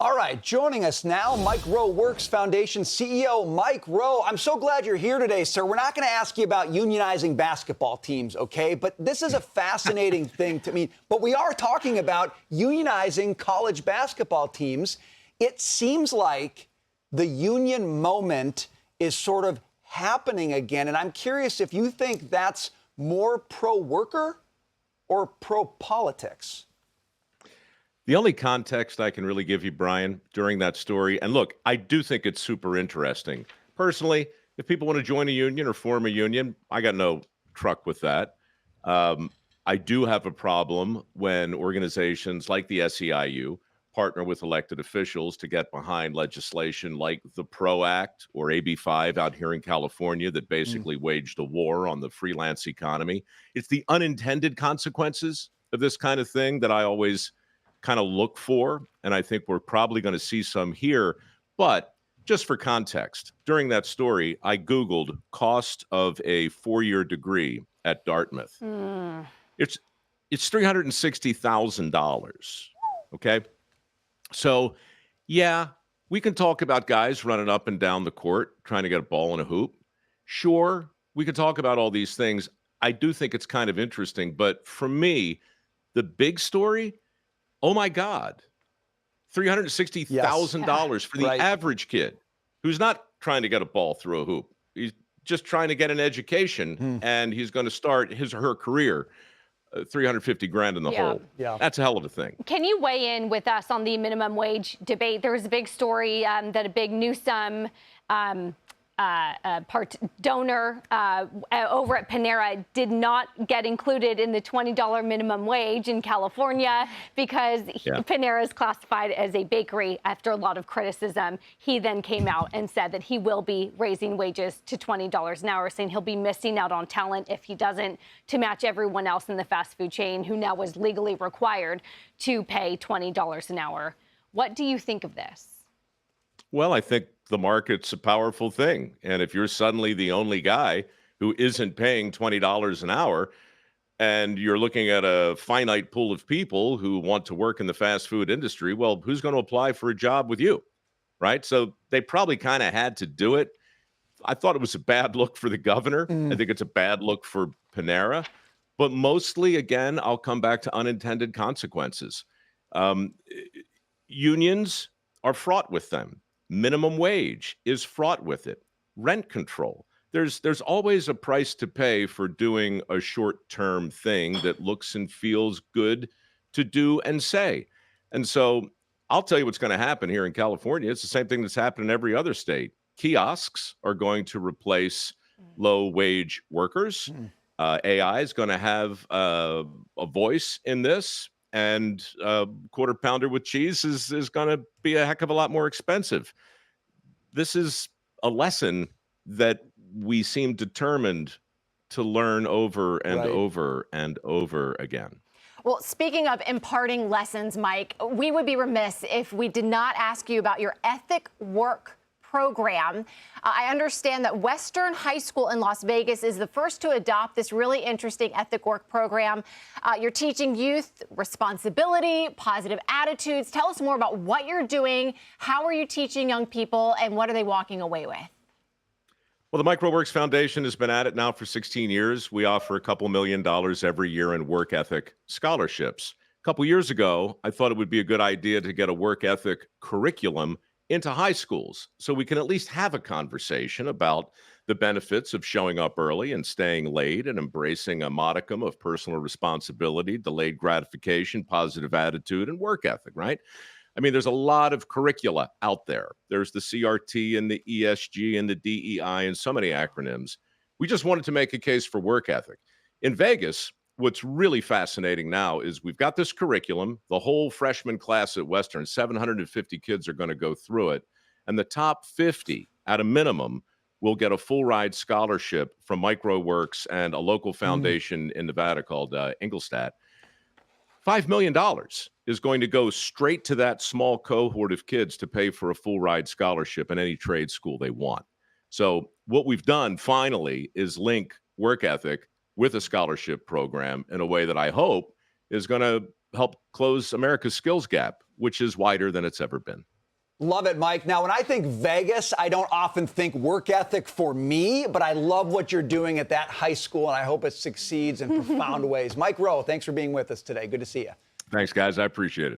All right, joining us now, Mike Rowe Works Foundation CEO. Mike Rowe, I'm so glad you're here today, sir. We're not going to ask you about unionizing basketball teams, okay? But this is a fascinating thing to me. But we are talking about unionizing college basketball teams. It seems like the union moment is sort of happening again. And I'm curious if you think that's more pro-worker or pro-politics. The only context I can really give you, Brian, during that story, and look, I do think it's super interesting. Personally, if people want to join a union or form a union, I got no truck with that. I do have a problem when organizations like the SEIU partner with elected officials to get behind legislation like the PRO Act or AB 5 out here in California that basically waged a war on the freelance economy. It's the unintended consequences of this kind of thing that I always kind of look for, and I think we're probably going to see some here. But just for context, during that story, I Googled cost of a 4-year degree at Dartmouth. It's $360,000. Okay. So, yeah, we can talk about guys running up and down the court trying to get a ball in a hoop. Sure, we can talk about all these things. I do think it's kind of interesting. But for me, the big story, oh my God, $360,000 for the average kid who's not trying to get a ball through a hoop. He's just trying to get an education, and he's going to start his or her career. 350 grand in the hole. Yeah. That's a hell of a thing. Can you weigh in with us on the minimum wage debate? There was a big story that a big Newsom donor over at Panera did not get included in the $20 minimum wage in California because Panera is classified as a bakery after a lot of criticism. He then came out and said that he will be raising wages to $20 an hour, saying he'll be missing out on talent if he doesn't, to match everyone else in the fast food chain who now is legally required to pay $20 an hour. What do you think of this? Well, I think the market's a powerful thing. And if you're suddenly the only guy who isn't paying $20 an hour, and you're looking at a finite pool of people who want to work in the fast food industry, well, who's going to apply for a job with you, right? So they probably kind of had to do it. I thought it was a bad look for the governor. I think it's a bad look for Panera. But mostly, again, I'll come back to unintended consequences. Unions are fraught with them. Minimum wage is fraught with it. Rent control. There's always a price to pay for doing a short-term thing that looks and feels good to do and say. And so I'll tell you what's going to happen here in California. It's the same thing that's happened in every other state. Kiosks are going to replace low-wage workers. AI is going to have a voice in this. And quarter pounder with cheese is going to be a heck of a lot more expensive. This is a lesson that we seem determined to learn over and over and over again. Well, speaking of imparting lessons, Mike, we would be remiss if we did not ask you about your ethic work program. I understand that Western High School in Las Vegas is the first to adopt this really interesting ethic work program. You're teaching youth responsibility, positive attitudes. Tell us more about what you're doing. How are you teaching young people, and what are they walking away with? Well, the Mike Rowe Works Foundation has been at it now for 16 years. We offer a couple $1 million every year in work ethic scholarships. A couple years ago, I thought it would be a good idea to get a work ethic curriculum into high schools so we can at least have a conversation about the benefits of showing up early and staying late and embracing a modicum of personal responsibility, delayed gratification, positive attitude, and work ethic, right? I mean, there's a lot of curricula out there. There's the CRT and the ESG and the DEI and so many acronyms. We just wanted to make a case for work ethic. In Vegas, what's really fascinating now is we've got this curriculum. The whole freshman class at Western, 750 kids are going to go through it. And the top 50 at a minimum will get a full ride scholarship from Mike Rowe Works and a local foundation in Nevada called Ingolstadt. $5 million is going to go straight to that small cohort of kids to pay for a full ride scholarship in any trade school they want. So what we've done finally is link work ethic with a scholarship program in a way that I hope is going to help close America's skills gap, which is wider than it's ever been. Love it, Mike. Now, when I think Vegas, I don't often think work ethic for me, but I love what you're doing at that high school, and I hope it succeeds in profound ways. Mike Rowe, thanks for being with us today. Good to see you. Thanks, guys. I appreciate it.